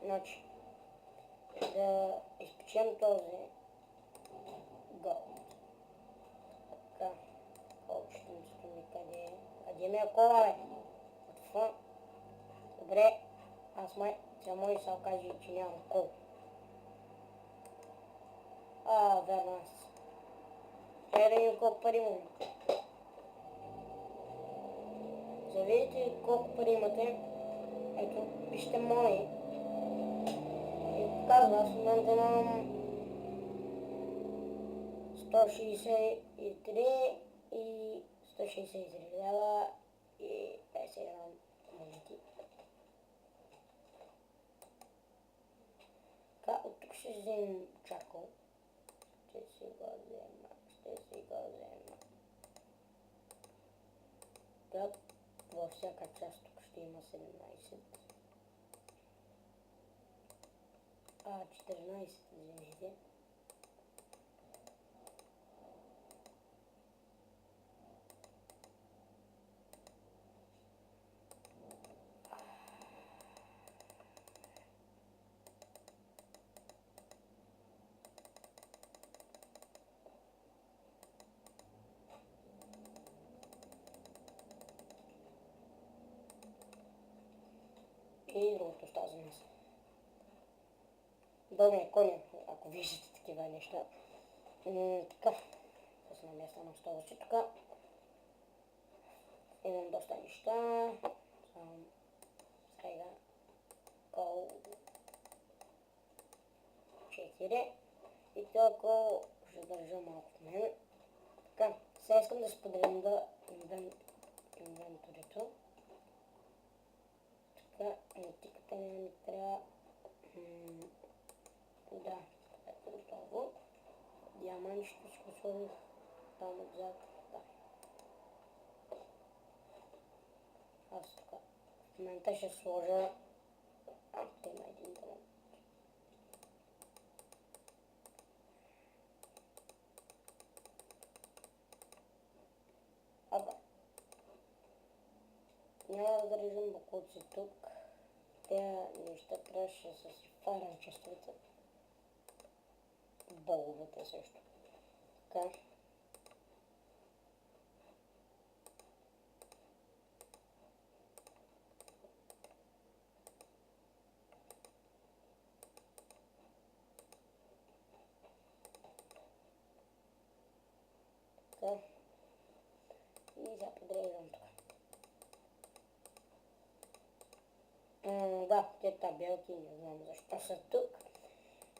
Значи, да изпечем този гол. Така, колчетенцето ми къде е? Къде ми е кола, бе? Отфън. Добре, аз само и се окаже, че нямам кол. Верно аз. Трябва да видим колко пари му. За да видите колко пари имате, ето, пишете мои. И показва, аз в момента имам 163 и 163 лева и 51 монети. Така, от тук ще вземем чакъл. Ще си го взема. Так, във всяка част тук ще има 17. 14, извинете. И другото става за нас. Долу коня, ако виждате такива неща. Така, с наместа на стола си тук. Имам доста неща. Сега кол 4. И този кол ще държа малко в мен. Така, сега искам да споделим да инвентарито. Така, антиката ми трябва. Да, е готово. Диамантчето ще го сложим там отзад. Да. Аз тук в момента ще сложа... има един дом. Няма да режем бокуци тук. Те неща трябваше да си фарам частите. Боловете също. Така. Така. И сега подреждам това. Да, те табелки, не знам защо са тук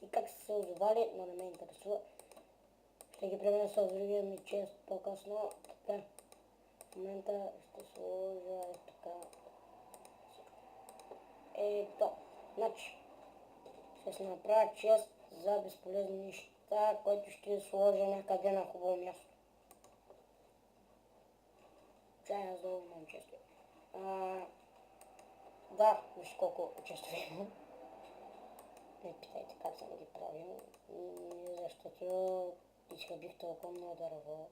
и как са се озовали, но не ме интересува. Ще ги премина с другия ми чест по-късно. Така, в момента ще сложа така. Ето, значи, ще се направя чест за безполезни неща, който ще сложа някъде на хубаво място. Чай, аз долу имам често. Да, виж колко често имам. Не питайте как съм ги правил, защото изхъбих толкова много дърво,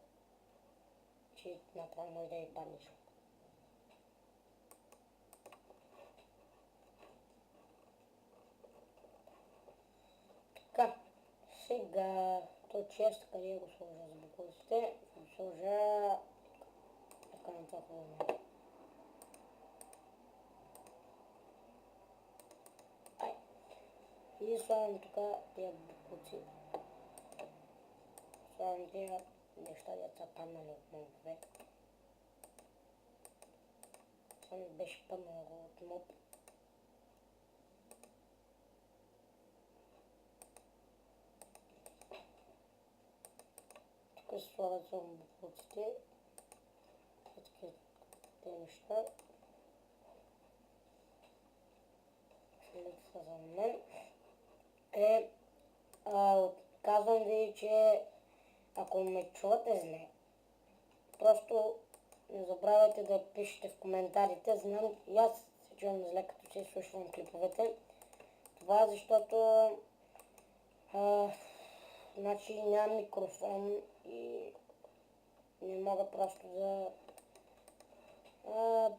че направо може да и паднеш. Така, сега то чест, къде го сложа за буквите, ще сложа така на това хубаво. И слагам тук тия букуци. Слагам тия неща, деца паднали от мобове. Това ми беше паднало от моб. Тук се слагат само букуците. Тези неща. Липса за мен. Казвам ви, че ако ме чувате зле, просто не забравяйте да пишете в коментарите. Знам, и аз се чувам зле, като си слушвам клиповете. Това е защото значи нямам микрофон и не мога просто да...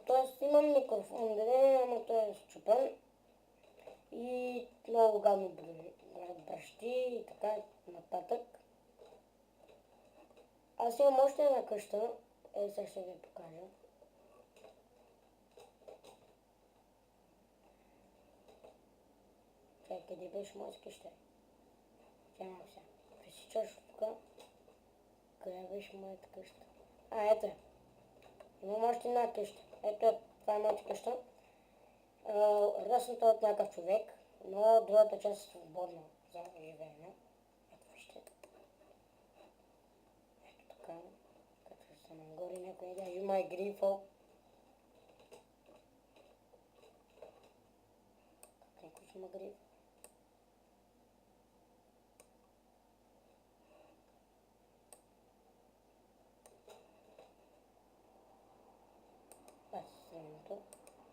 Тоест имам микрофон, ама той е счупен. И много гадно бръщи и така нататък. Аз имам още една къща. Сега ще ви покажа. Чакай, къде беше моята къща? Няма сега. Пресичаш тук. Къде беше моята къща? Ето е. Имам още една къща. Ето е, това е моята къща. Ръсната от някакъв човек, но другата част е свободна за живеене. Ето вижте. Ето така. Като се нагоре някой да има и грифъл. Как някой ще има грифъл? Това е средното.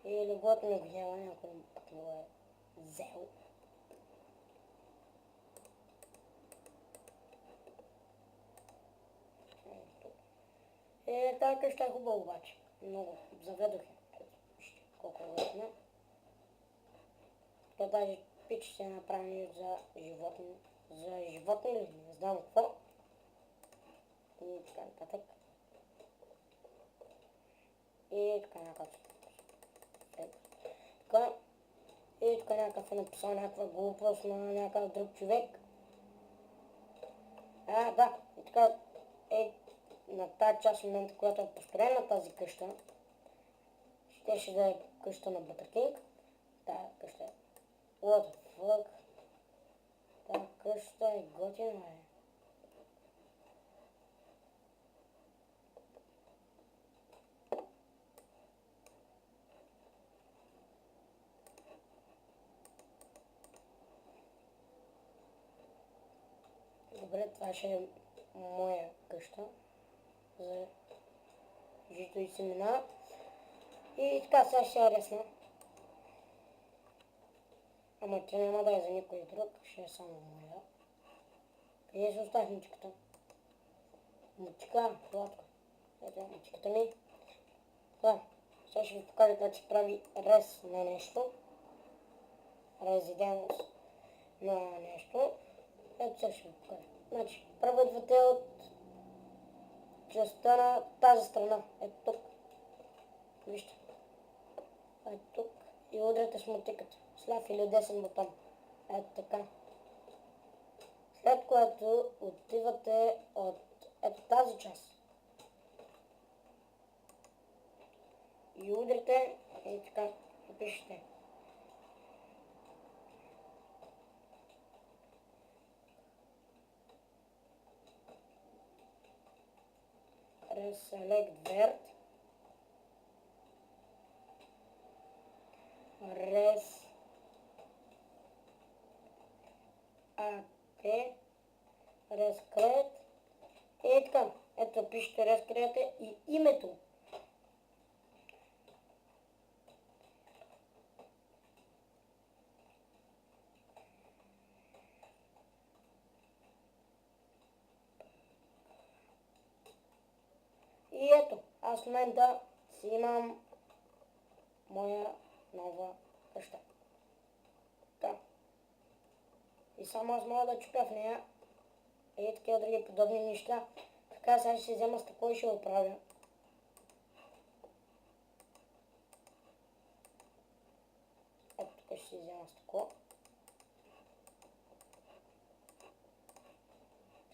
И леглото ми го няма, някой пък не го е взел. Тази къща е хубава обаче. Много. Заведох я. Вижте колко е вредна. То даже пич се направи за животни. За животни ли? Не знам какво. И така нататък. И така някакъв. Така. И така някакъв е написал някаква глупост на някакъв друг човек. Да. И така на тази част в момента, която е построена тази къща, щеше да е къща на Бутър Кинг. Тая къща е. What the fuck? Тая къща е готина, бе. Добре, това ще е моя къща за жито и семена. И така, сега ще я ресна. Ама тя няма да е за никой друг, ще е само моя. Къде се оставих мучката? Мучка, сладка. Ето е мучката ми. Да, сега ще ви покажа как се прави рез на нещо. Резиденс на нещо. Ето сега ще ви покажа. Значи, първо идвате от частта на тази страна. Ето тук. Вижте. Ето тук. И удряте с мотиката. С ляв или десен бутон. Ето така. След което отивате от ето тази част. И удрите и така напишете. Reselect vert. Res АТ Разкрет. И така. Ето пишете разкрете и името. И ето, аз в момента си имам моя нова къща. Така. И само аз мога да чупя в нея и такива други подобни неща. Така сега ще взема стъкло и ще го правя. Ето тук ще си взема стъкло.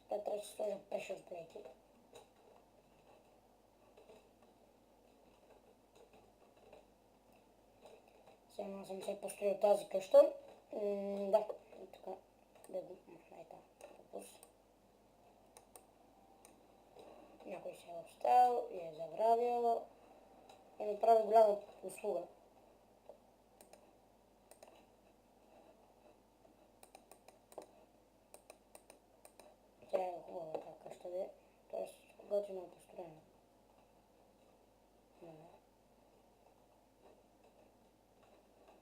Така трябва да си сложа pressure плейти. Сега съм се построил тази къща. Да, така. Да го махнете. Някой се е оставил и е забравил. И ми прави голяма услуга. Тя е хубава тази къща, де. Тоест, готино е построена.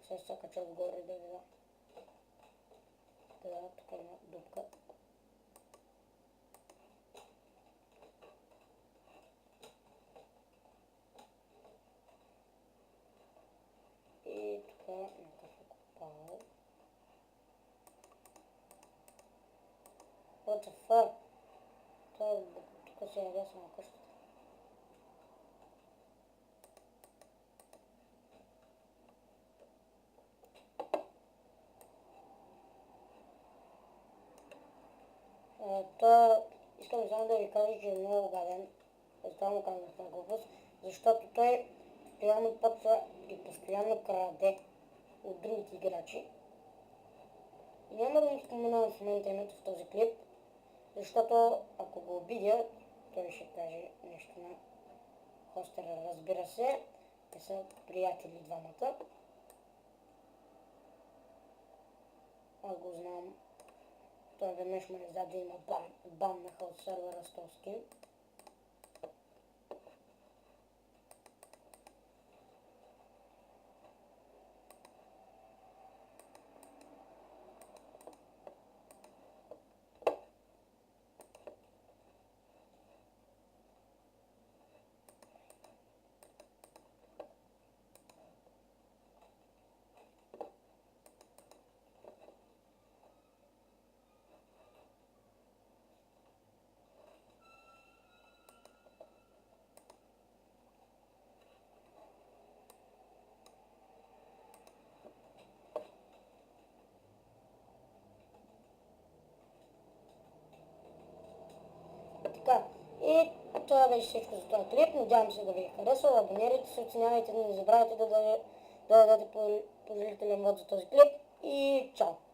Сега се кача отгоре да видя. Да, тук има дупка. И тук някакъв е копал. What the fuck? Тук се явя само къщата. Искам само да ви кажа, че е много гаден. Само казвам това глупост, защото той постоянно пътва и постоянно краде от другите играчи. И няма да му споменавам в момента името в този клип, защото ако го обидя, той ще каже нещо на хостера, разбира се. Те са приятели двамата. Аз го знам. Той веднъж ме издаде, има баннаха от сервера с този скин. Така, и това беше всичко за този клип. Надявам се да ви е харесал. Абонирайте се, оценявайте, не забравяйте да дадете положителен вод за този клип. И чао!